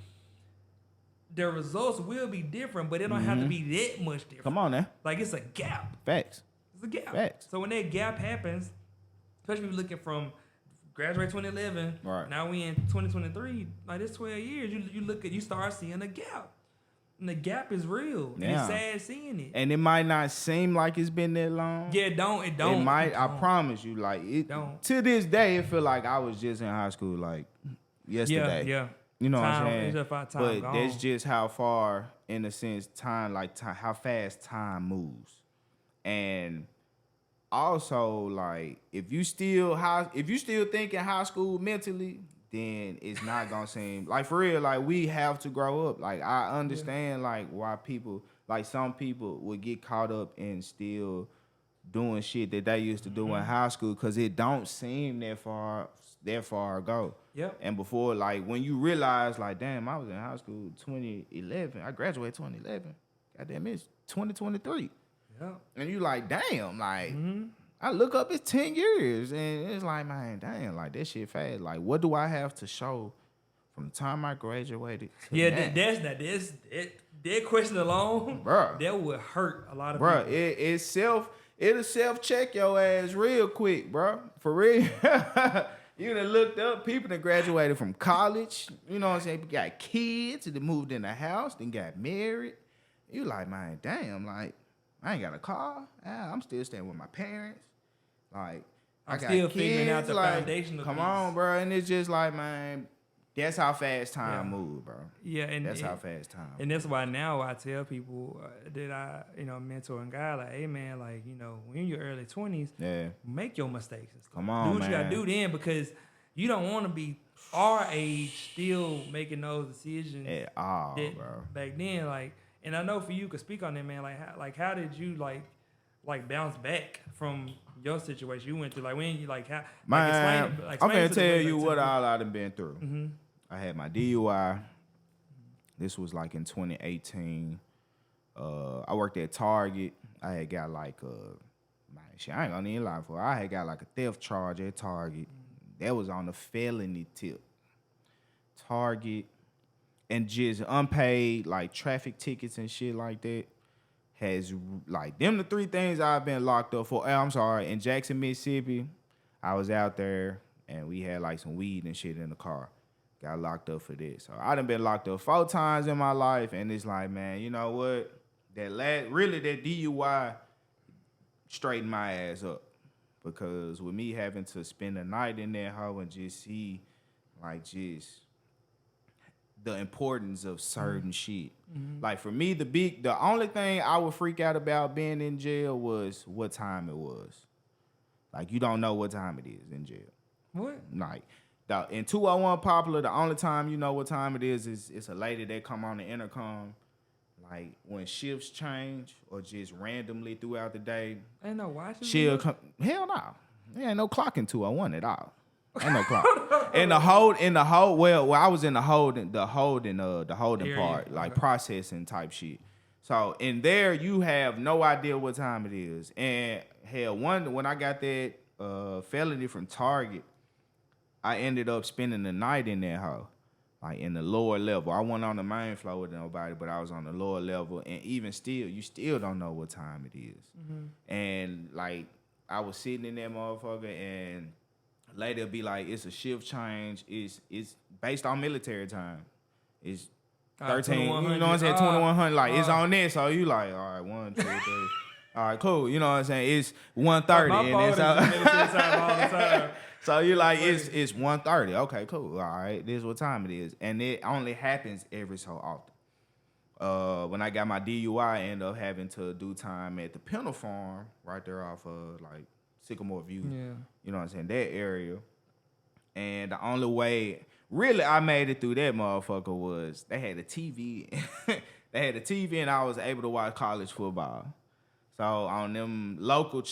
The results will be different, but it don't have to be that much different. Mm-hmm. Come on now. Like, it's a gap. Facts. It's a gap. Facts. So when that gap happens, especially if you're looking from graduate 2011, Right. now we in 2023, like this 12 years, you start seeing a gap. And the gap is real. And Yeah. it's sad seeing it. And it might not seem like it's been that long. Yeah, it don't. It might. It I don't. promise you. Like it. Don't. To this day, it feel like I was just in high school. Like yesterday. Yeah. You know what I'm Time- saying? it's just how time but gone. that's just how far, in a sense, how fast time moves. And also, like, if you still thinking high school mentally, then it's not gonna seem like, for real. Like, we have to grow up. Like, I understand like why people, like, some people would get caught up in still doing shit that they used to do in high school because it don't seem that far ago. Yep. And before, like, when you realize, like, damn, I was in high school 2011. I graduated 2011. Goddamn, it's 2023. Yeah. And you like, damn, like, I look up, it's 10 years. And it's like, man, damn, like, that shit fast. Like, what do I have to show from the time I graduated to Yeah, now? that question alone, Bruh. that would hurt a lot of Bruh, people. it'll self-check your ass real quick, bruh. For real. You done looked up people that graduated from college. You know what I'm saying? Got kids, that moved in the house, then got married. You like, man, damn, like, I ain't got a car. I'm still staying with my parents. Like, I'm I got still kids. figuring out the like, foundational come piece. on, bro. And it's just like, man, that's how fast time move, bro. Yeah, and that's how fast time. And that's why now I tell people that I, mentor and guide, like, hey man, like, when you're in your early 20s, make your mistakes. Come on, do what you gotta do then, because you don't want to be our age still making those decisions at all, bro. Back then, like, and I know for you could speak on that, man. How did you like bounce back from your situation you went through? Like, when you how? Man, explain I'm gonna to tell the you what all I done been through. Mm-hmm. I had my DUI. This was like in 2018. I worked at Target. I had got like shit, I ain't gonna even lie for. I had got like a theft charge at Target. That was on the felony tip. Target and just unpaid like traffic tickets and shit like that has like them the three things I've been locked up for. I'm sorry, in Jackson, Mississippi, I was out there and we had like some weed and shit in the car. Got locked up for this. So I done been locked up 4 times in my life, and it's like, man, you know what? That DUI straightened my ass up, because with me having to spend a night in that hoe and just see like just the importance of certain shit. Mm-hmm. Like for me, the only thing I would freak out about being in jail was what time it was. Like, you don't know what time it is in jail. What? Like, in 201 Popular, the only time you know what time it is it's a lady that come on the intercom, like when shifts change or just randomly throughout the day. Ain't no watch. She'll come. Hell no. There ain't no clock in 201 at all. Ain't no clock. in the hold. Well, I was in the holding area, part, like processing type shit. So in there, you have no idea what time it is. And hell, when I got that felony from Target, I ended up spending the night in that hoe, like in the lower level. I wasn't on the main floor with nobody, but I was on the lower level. And even still, you still don't know what time it is. Mm-hmm. And like, I was sitting in that motherfucker, and later be like, it's a shift change. It's based on military time. It's 13. You know what I'm saying? 2100. Like, it's on there. So you like, all right, 1, 2, 3. All right, cool. You know what I'm saying? It's 1:30. And it's military time all the time. So you like, it's 1:30. Okay, cool. All right, this is what time it is. And it only happens every so often. When I got my DUI, I ended up having to do time at the Penal Farm right there off of like Sycamore View. Yeah. You know what I'm saying? That area. And the only way really I made it through that motherfucker was they had a TV. They had a TV, and I was able to watch college football. So on them local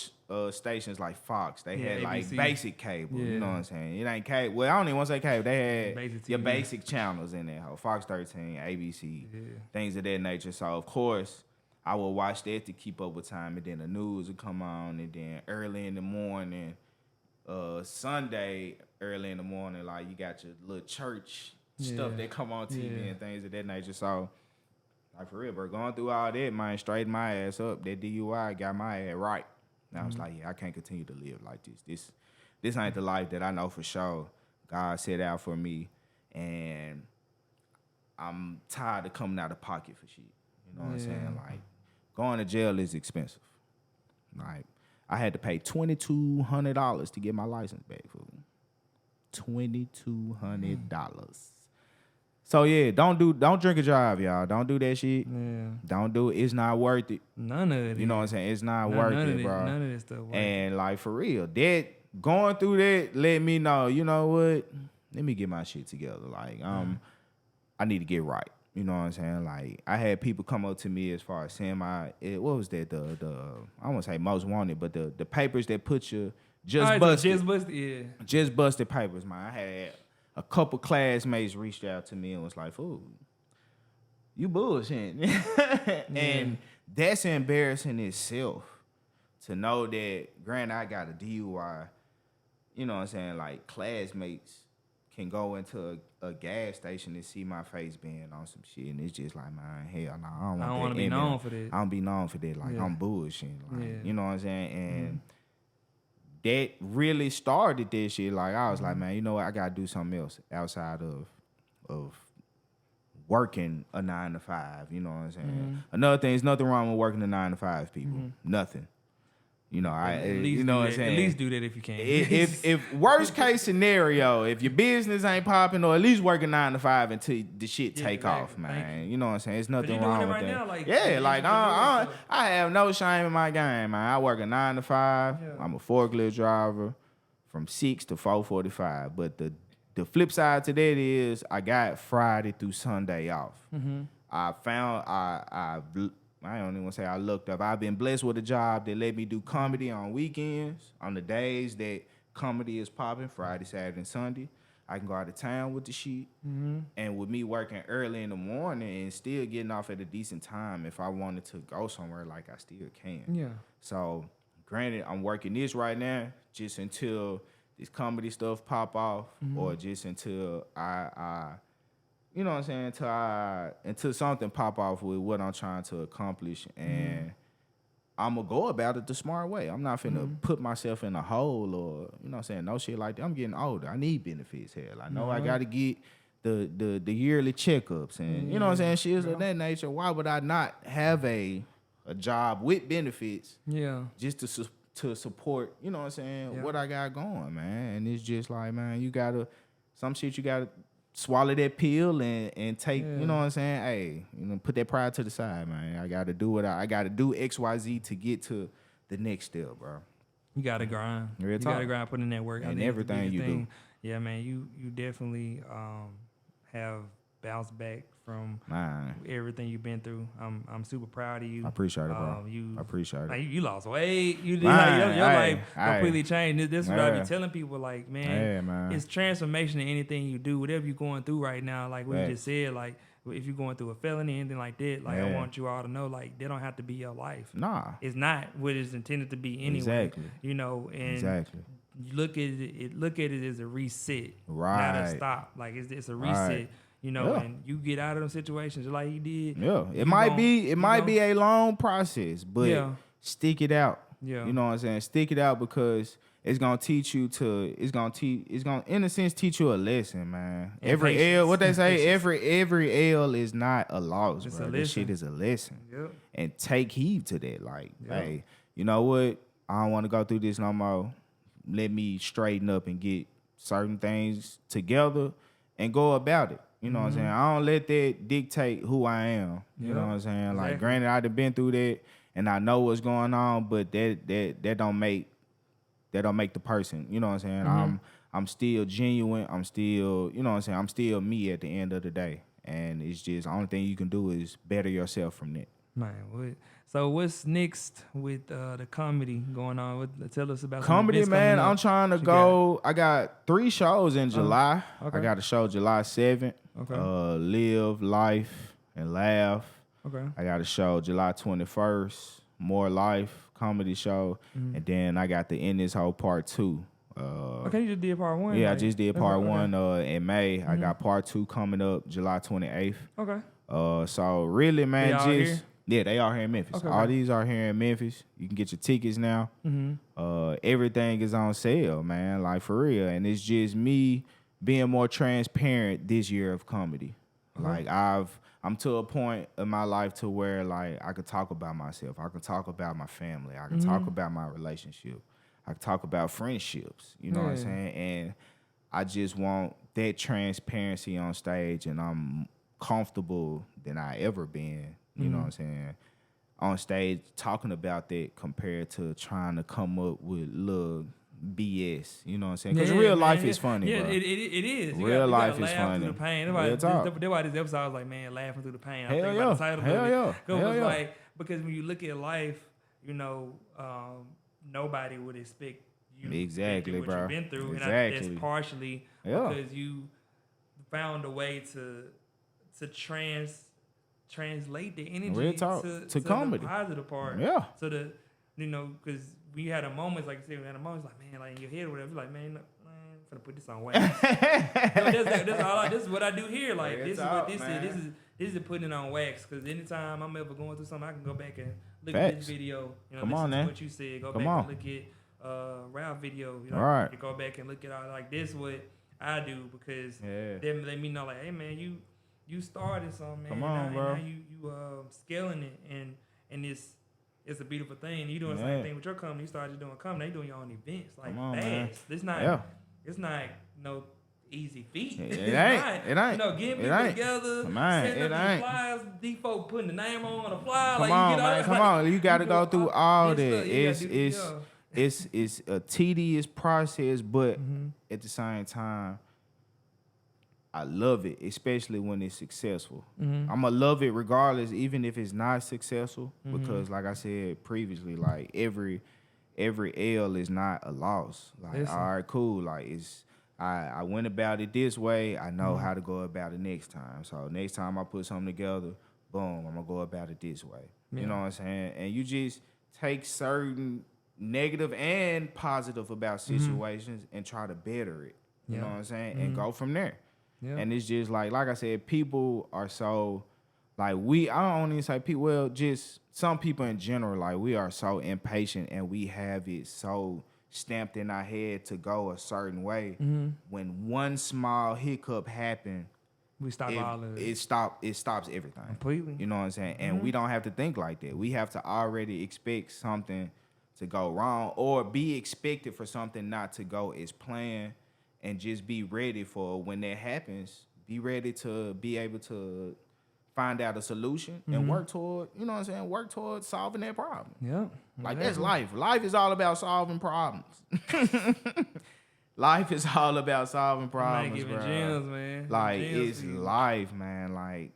stations like Fox, they had like ABC. Basic cable. Yeah. You know what I'm saying? It ain't cable. Well, I don't even want to say cable. They had your basic channels in there. Fox 13, ABC, things of that nature. So of course, I would watch that to keep up with time, and then the news would come on, and then early in the morning, Sunday early in the morning, like you got your little church stuff that come on TV and things of that nature. So. Like, for real, bro, going through all that, man, straightened my ass up. That DUI got my ass right. And I was like, I can't continue to live like this. This ain't the life that I know for sure God set out for me. And I'm tired of coming out of pocket for shit. You know what I'm saying? Like, going to jail is expensive. Like, I had to pay $2,200 to get my license back, fool. $2,200. So yeah, don't drink and drive, y'all. Don't do that shit. Yeah. Don't do it. It's not worth it. None of it. You know what I'm saying? It's not worth it, bro. None of this stuff worth and like, for real, that going through that let me know, you know what? Let me get my shit together. Like, I need to get right. You know what I'm saying? Like, I had people come up to me as far as saying what was that? The I won't say most wanted, but the papers that put you just busted, just busted papers, man. I had a couple classmates reached out to me and was like, fool, you bullshitting. And that's embarrassing itself to know that, granted, I got a DUI, you know what I'm saying, like, classmates can go into a gas station and see my face being on some shit, and it's just like, man, hell no, I don't want to be known for that. I don't be known for that. Like, I'm bullshitting. Like, you know what I'm saying? And that really started this shit. Like, I was like, man, you know what? I got to do something else outside of working a 9 to 5. You know what I'm saying? Another thing, there's nothing wrong with working a 9 to 5, people. Nothing. You know, you know what I'm saying? At least do that if you can. If worst case scenario, if your business ain't popping, or at least working 9 to 5 until the shit take off, man. You know what I'm saying? There's nothing wrong with that. Now, like, I have no shame in my game, man. I work a 9 to 5. Yeah. I'm a forklift driver from 6 to 4:45. But the flip side to that is I got Friday through Sunday off. I don't even want to say I looked up. I've been blessed with a job that let me do comedy on weekends, on the days that comedy is popping, Friday, Saturday, and Sunday. I can go out of town with the shit. And with me working early in the morning and still getting off at a decent time, if I wanted to go somewhere, like I still can. Yeah. So, granted, I'm working this right now just until this comedy stuff pop off or just until I you know what I'm saying, until something pop off with what I'm trying to accomplish, and I'm going to go about it the smart way. I'm not finna put myself in a hole or, you know what I'm saying, no shit like that. I'm getting older. I need benefits here. I know I got to get the yearly checkups and, you know what I'm saying, shit of that nature. Why would I not have a job with benefits just to support, you know what I'm saying, what I got going, man? And it's just like, man, some shit you got to swallow that pill and take, you know what I'm saying? Hey, you know, put that pride to the side, man. I got to do what I got to do XYZ to get to the next step, bro. You got to grind. You got to grind, put in that work. And everything you do. Yeah, man, you definitely have bounced back from everything you've been through. I'm super proud of you. I appreciate it, bro. I appreciate it. Like, you lost weight. You did your life completely changed. This is what I be telling people. Like, man, it's transformation in anything you do. Whatever you're going through right now, like we just said, like if you're going through a felony, anything like that, like I want you all to know, like they don't have to be your life. Nah, it's not what it's intended to be anyway. Exactly. You know, and you look at it as a reset, right? Not a stop. Like it's a reset. Right. You know, and you get out of them situations like he did. Yeah, it might be a long process, but stick it out. Yeah, you know what I'm saying. Stick it out because it's gonna teach you it's gonna in a sense teach you a lesson, man. And every patience. L, what they say, every L is not a loss, bro. This shit is a lesson. Yep. And take heed to that. Like, hey, you know what? I don't want to go through this no more. Let me straighten up and get certain things together and go about it. You know what I'm saying? I don't let that dictate who I am. You know what I'm saying? Exactly. Like, granted, I done been through that and I know what's going on, but that don't make the person. You know what I'm saying? I'm still genuine. I'm still, you know what I'm saying? I'm still me at the end of the day. And it's just the only thing you can do is better yourself from that. Man, so what's next with the comedy going on? Tell us about comedy, man. I'm trying to go. I got 3 shows in July. Okay. I got a show July 7th. Okay. Live, Life, and Laugh. Okay. I got a show July 21st. More Life comedy show, and then I got the In This Whole Part 2. Okay, you just did part 1. Yeah, right? I just did part 1 in May. I got part 2 coming up July 28th. Okay. So really, man, they are here in Memphis. Okay, all these are here in Memphis. You can get your tickets now. Everything is on sale, man. Like, for real. And it's just me being more transparent this year of comedy. Like, I'm to a point in my life to where, like, I could talk about myself. I could talk about my family. I could talk about my relationship. I could talk about friendships. You know what I'm saying? And I just want that transparency on stage, and I'm comfortable than I ever been. You know what I'm saying? On stage, talking about that compared to trying to come up with little BS. You know what I'm saying? Because real life is funny, bro. It is. Real life is funny. Through the pain. That's why this episode I was like, man, laughing through the pain. I think about the title of it. Like, because when you look at life, you know, nobody would expect you to what you've been through. And that's partially because you found a way to translate the energy to comedy. The positive part. Yeah. So you know, because we had a moment, like I said, we had a moment like, man, like in your head or whatever, you're like, man, I'm gonna put this on wax. This is what I do here. Like, this is what this is. This is putting it on wax. Because anytime I'm ever going through something, I can go back and look at this video. You know, listen to what you said. Go back and look at Ralph video. You know, go back and look at all like this. What I do because they let me know like, hey man, you started something, man. Come on, bro. And now you scaling it, and it's a beautiful thing. You doing the same thing with your company. You started doing a company. You doing your own events, like fast. It's not no easy feat. It ain't. You know, getting people together, sending up the flyers, default putting the name on the flyer. Come on, man. Come on. You got to go through all that. It's a tedious process, but at the same time, I love it, especially when it's successful. I'm gonna love it regardless, even if it's not successful, because like I said previously, like every L is not a loss. Like, all right, cool. Like I went about it this way. I know how to go about it next time. So next time I put something together, boom, I'm gonna go about it this way. Yeah. You know what I'm saying? And you just take certain negative and positive about situations and try to better it. You know what I'm saying? And go from there. Yeah. And it's just like I said, people are so like I don't even say people, well, just some people in general, like we are so impatient and we have it so stamped in our head to go a certain way. When one small hiccup happen, we stop all of it. It stops everything. Completely. You know what I'm saying? And we don't have to think like that. We have to already expect something to go wrong or be expected for something not to go as planned, and just be ready for when that happens. Be ready to be able to find out a solution and work toward, you know what I'm saying? Work toward solving that problem. Yeah. Like that's life. Life is all about solving problems. Life is all about solving problems, bro. Gems, man. Like it's life, man. Like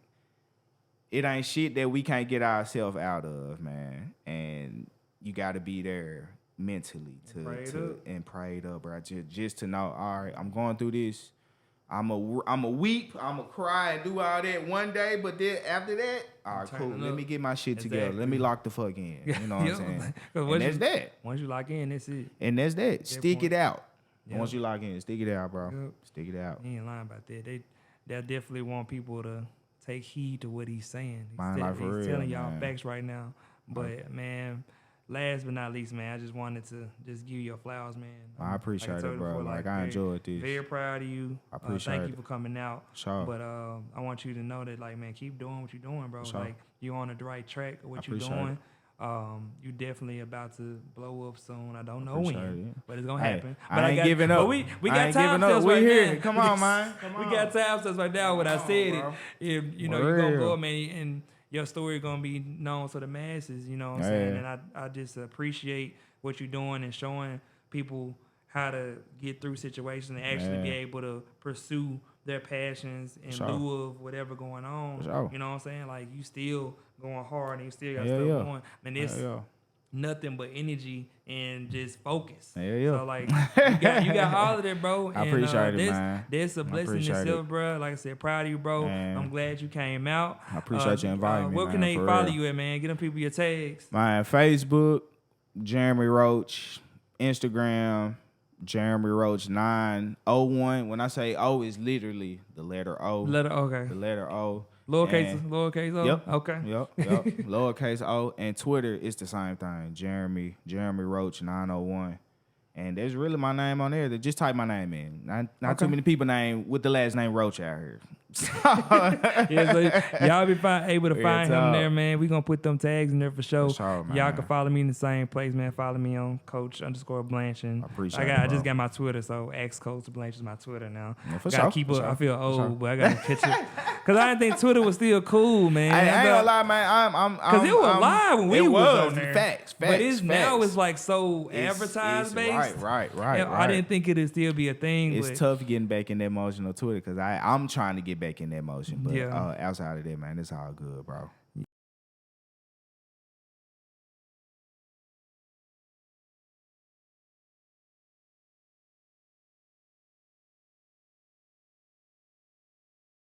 it ain't shit that we can't get ourselves out of, man. And you got to be there mentally and prayed up, bro. Just to know, all right, I'm going through this. I'm a weep, I'm a cry and do all that one day, but then after that, all right, cool. Let me get my shit together. Let me lock the fuck in. You know what I'm saying? And that's that. Once you lock in, that's it. And that's that. Stick it out. Once you lock in, stick it out, bro. Stick it out. He ain't lying about that. They definitely want people to take heed to what he's saying. He's telling y'all facts right now. But man, last but not least, man, I just wanted to just give you your flowers, man. I appreciate it, bro. Like I enjoyed this. Very proud of you. I appreciate it. Thank you for coming out. Sure. But I want you to know that, like, man, keep doing what you're doing, bro. Sure. Like, you're on the right track of what you're doing. You definitely about to blow up soon. I don't know when, but it's gonna happen. But I ain't giving up. But we got time steps right here. Now. Come on, man. We got time steps right now. When I said it, if you know you're gonna go up, man, and your story gonna be known to the masses. You know what I'm saying? And I just appreciate what you're doing and showing people how to get through situations and actually be able to pursue their passions in lieu of whatever going on. You know what I'm saying? Like, you still going hard and you still got stuff going. And it's nothing but energy and just focus. So, like, you got all of that, bro. I appreciate it, man. That's a blessing in itself, bro. Like I said, proud of you, bro. Man. I'm glad you came out. I appreciate you inviting me, where can they follow you at, man? Get them people your tags. My Facebook, Jeremy Roach. Instagram, Jeremy Roach 901. When I say O, it's literally the letter O. Okay. The letter O. Lowercase O? Yep. Okay. Yep. Lowercase O. And Twitter, it's the same thing. Jeremy Roach 901. And there's really my name on there. Just type my name in. Not too many people name with the last name Roach out here. So y'all be able to find him there, man. We gonna put them tags in there for sure. Y'all can follow me in the same place, man. Follow me on Coach_Blanchard. I appreciate it. I just got my Twitter, so Coach_Blanchard is my Twitter now. Gotta keep up. I feel old, but I gotta catch up. Cause I didn't think Twitter was still cool, man. I ain't gonna lie, man. Cause it was live when we was on there. Facts. But now it's like so advertised based. Right. I didn't think it'd still be a thing. It's tough getting back in that motion on Twitter because I'm trying to get back in that motion. But outside of that, man, it's all good, bro.